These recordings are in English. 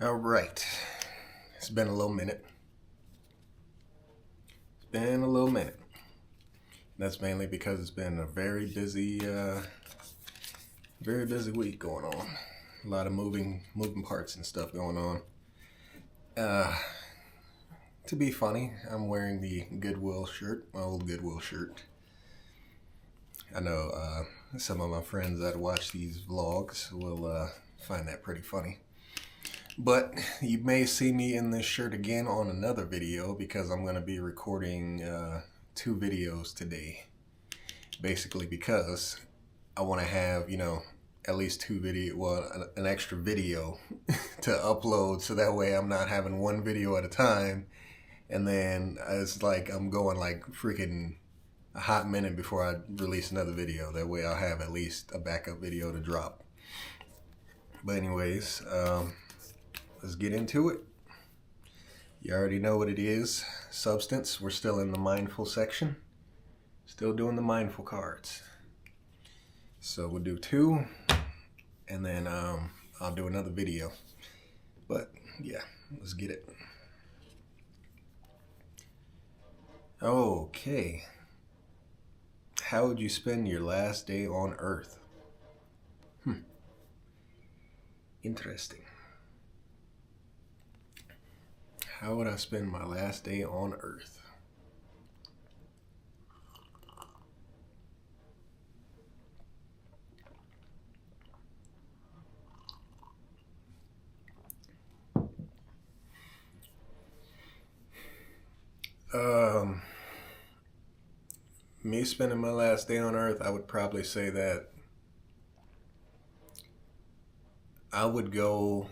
All right. It's been a little minute. That's mainly because it's been a very busy week going on. A lot of moving parts and stuff going on. To be funny, I'm wearing the Goodwill shirt, my old Goodwill shirt. I know some of my friends that watch these vlogs will find that pretty funny. But you may see me in this shirt again on another video because I'm going to be recording 2 videos today. Basically because I want to have, at least 2 an extra video to upload, so that way I'm not having one video at a time and then it's like I'm going like freaking a hot minute before I release another video. That way I'll have at least a backup video to drop. But anyways, let's get into it. You already know what it is. Substance. We're still in the mindful section. Still doing the mindful cards. So we'll do 2 and then I'll do another video. But yeah, let's get it. Okay. How would you spend your last day on Earth? Interesting. How would I spend my last day on Earth? Me spending my last day on Earth, I would probably say that I would go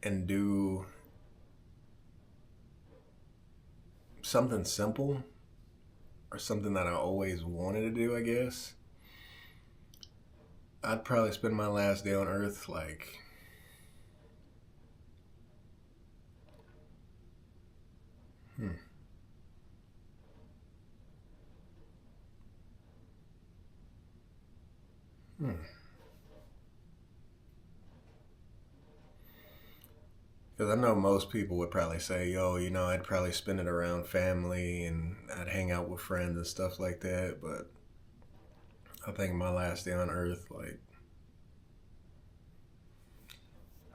and do something simple or something that I always wanted to do, I guess. I'd probably spend my last day on Earth like Because I know most people would probably say, yo, I'd probably spend it around family and I'd hang out with friends and stuff like that. But I think my last day on Earth, like,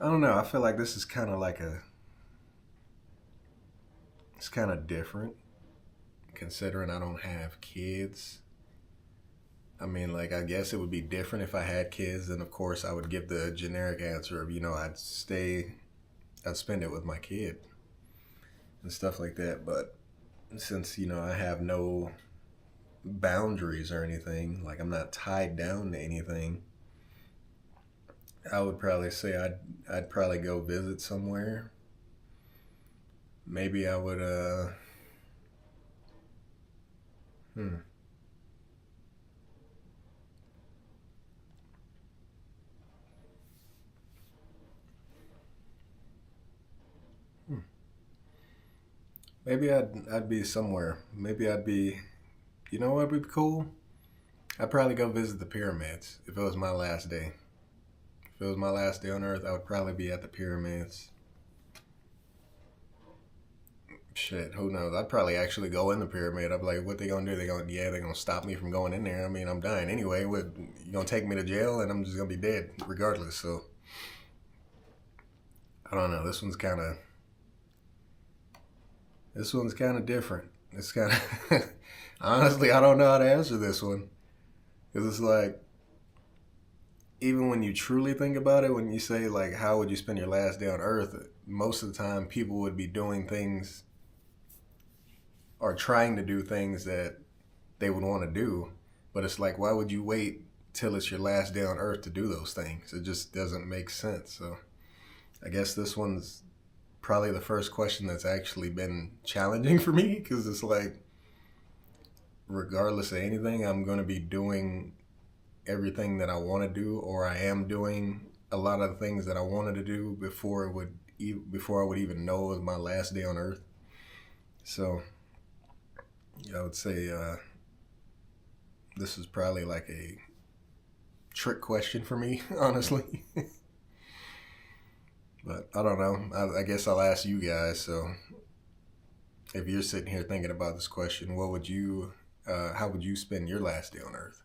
I don't know. I feel like this is kind of it's kind of different considering I don't have kids. I mean, like, I guess it would be different if I had kids. Then, of course, I would give the generic answer of, I'd spend it with my kid and stuff like that. But since, I have no boundaries or anything, like I'm not tied down to anything, I would probably say I'd probably go visit somewhere. Maybe I would maybe I'd be somewhere. Maybe I'd be, what would be cool? I'd probably go visit the pyramids if it was my last day. If it was my last day on Earth, I would probably be at the pyramids. Shit, who knows? I'd probably actually go in the pyramid. I'd be like, what they gonna do? They're gonna stop me from going in there. I mean, I'm dying anyway. You gonna take me to jail and I'm just gonna be dead regardless. So, I don't know. This one's kind of different. It's kind of, honestly, I don't know how to answer this one. Because it's like, even when you truly think about it, when you say, like, how would you spend your last day on Earth, most of the time people would be doing things or trying to do things that they would want to do. But it's like, why would you wait till it's your last day on Earth to do those things? It just doesn't make sense. So I guess this one's probably the first question that's actually been challenging for me, because it's like, regardless of anything, I'm going to be doing everything that I want to do, or I am doing a lot of the things that I wanted to do before I would even know it was my last day on Earth. So I would say this is probably like a trick question for me, honestly. But I don't know. I guess I'll ask you guys. So if you're sitting here thinking about this question, how would you spend your last day on Earth?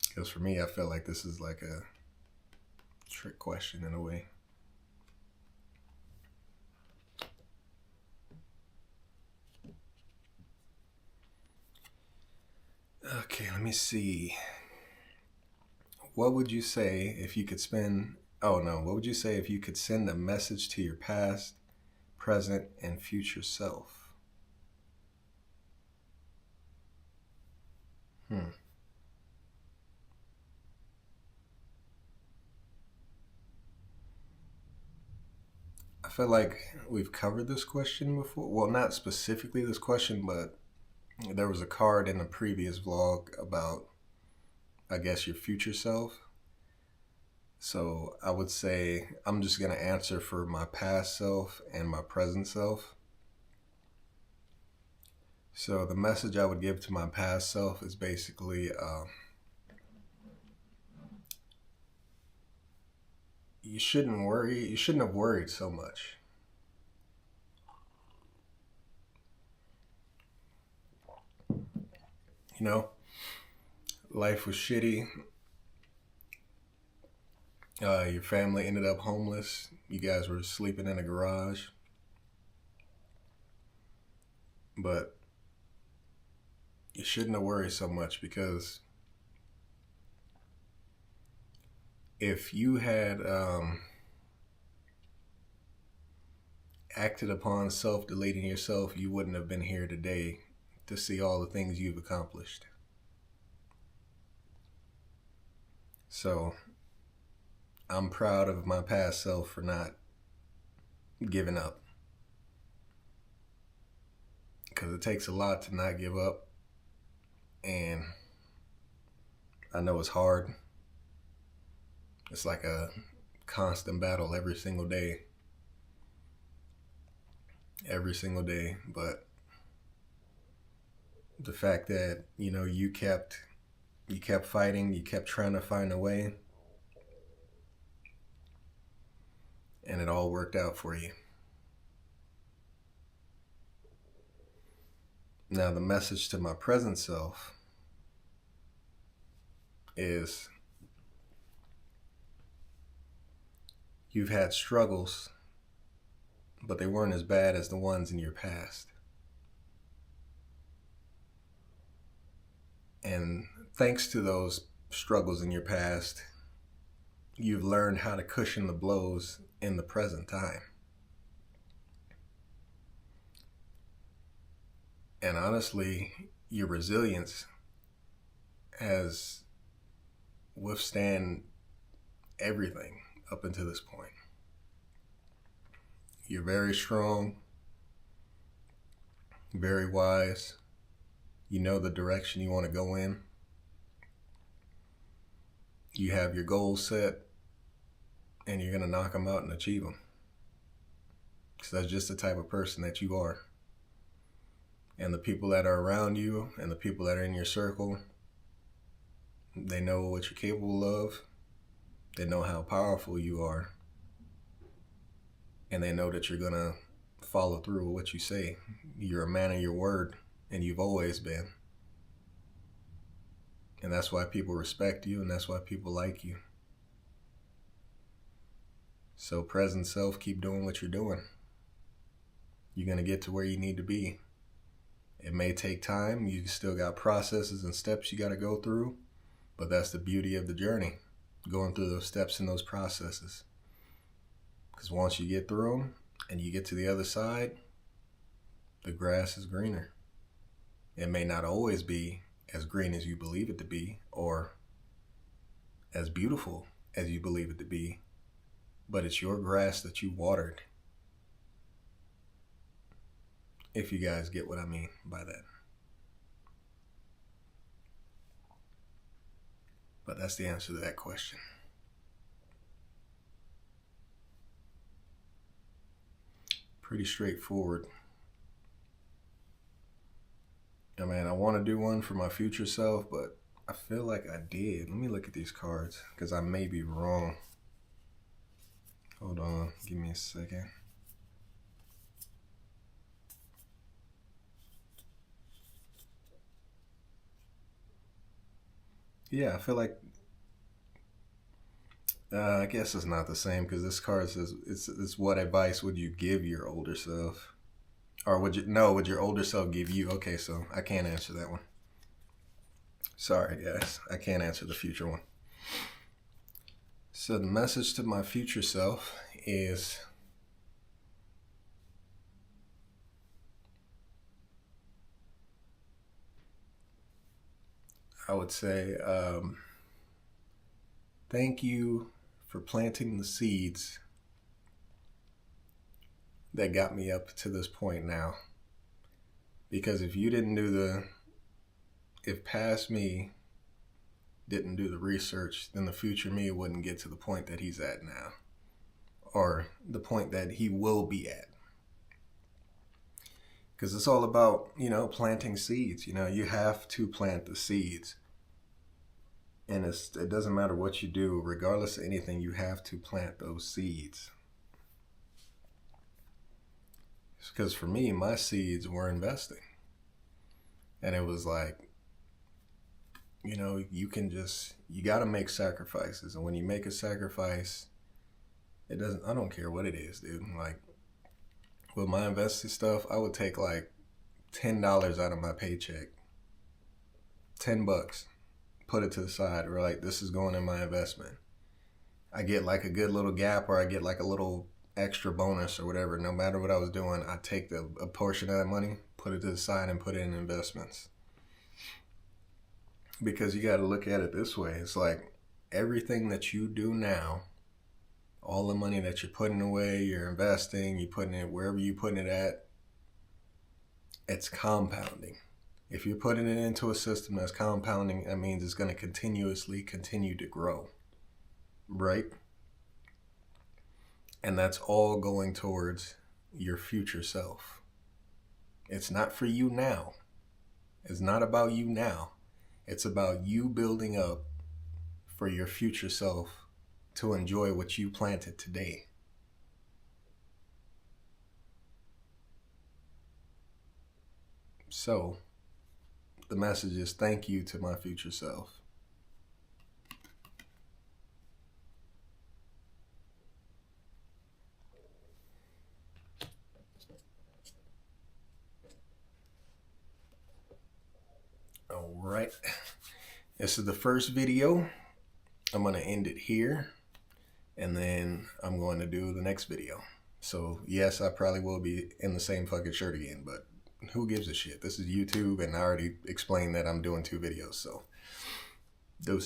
Because for me, I feel like this is like a trick question in a way. Okay, let me see. What would you say if you could spend... Oh no, what would you say if you could send a message to your past, present, and future self? I feel like we've covered this question before. Well, not specifically this question, but there was a card in a previous vlog about, I guess, your future self. So I would say I'm just going to answer for my past self and my present self. So the message I would give to my past self is basically, you shouldn't worry. You shouldn't have worried so much. You know, life was shitty. Your family ended up homeless. You guys were sleeping in a garage. But you shouldn't have worried so much, because if you had acted upon self-deleting yourself, you wouldn't have been here today to see all the things you've accomplished. So I'm proud of my past self for not giving up, because it takes a lot to not give up, and I know it's hard. It's like a constant battle every single day, but the fact that, you know, you kept fighting, you kept trying to find a way, and it all worked out for you. Now, the message to my present self is, you've had struggles, but they weren't as bad as the ones in your past. And thanks to those struggles in your past, you've learned how to cushion the blows in the present time. And honestly, your resilience has withstand everything up until this point. You're very strong, very wise. You know the direction you want to go in. You have your goals set, and you're going to knock them out and achieve them. Because that's just the type of person that you are. And the people that are around you and the people that are in your circle, they know what you're capable of. They know how powerful you are. And they know that you're going to follow through with what you say. You're a man of your word, and you've always been. And that's why people respect you, and that's why people like you. So present self, keep doing what you're doing. You're going to get to where you need to be. It may take time. You still got processes and steps you got to go through. But that's the beauty of the journey, going through those steps and those processes. Because once you get through them and you get to the other side, the grass is greener. It may not always be as green as you believe it to be, or as beautiful as you believe it to be, but it's your grass that you watered. If you guys get what I mean by that. But that's the answer to that question. Pretty straightforward. I mean, I want to do one for my future self, but I feel like I did. Let me look at these cards, because I may be wrong. Hold on, give me a second. Yeah, I feel like I guess it's not the same because this card says it's what advice would you give your older self, or would your older self give you? Okay, so I can't answer that one. Sorry, guys, I can't answer the future one. So the message to my future self is I would say thank you for planting the seeds that got me up to this point now. Because if past me didn't do the research, then the future me wouldn't get to the point that he's at now, or the point that he will be at. Because it's all about, planting seeds. You have to plant the seeds. And it doesn't matter what you do, regardless of anything, you have to plant those seeds. Because for me, my seeds were investing. And it was like, you got to make sacrifices. And when you make a sacrifice, I don't care what it is, dude. Like, with my invested stuff, I would take like $10 out of my paycheck. $10. Put it to the side. Or like, this is going in my investment. I get like a good little gap, or I get like a little extra bonus or whatever. No matter what I was doing, I take a portion of that money, put it to the side, and put it in investments. Because you got to look at it this way. It's like everything that you do now, all the money that you're putting away, you're investing, you're putting it wherever you're putting it at, it's compounding. If you're putting it into a system that's compounding, that means it's going to continuously continue to grow, right? And that's all going towards your future self. It's not for you now. It's not about you now. It's about you building up for your future self to enjoy what you planted today. So, the message is thank you to my future self. All right. This is the first video. I'm going to end it here, and then I'm going to do the next video. So, yes, I probably will be in the same fucking shirt again, but who gives a shit? This is YouTube, and I already explained that I'm doing 2 videos, so deuces.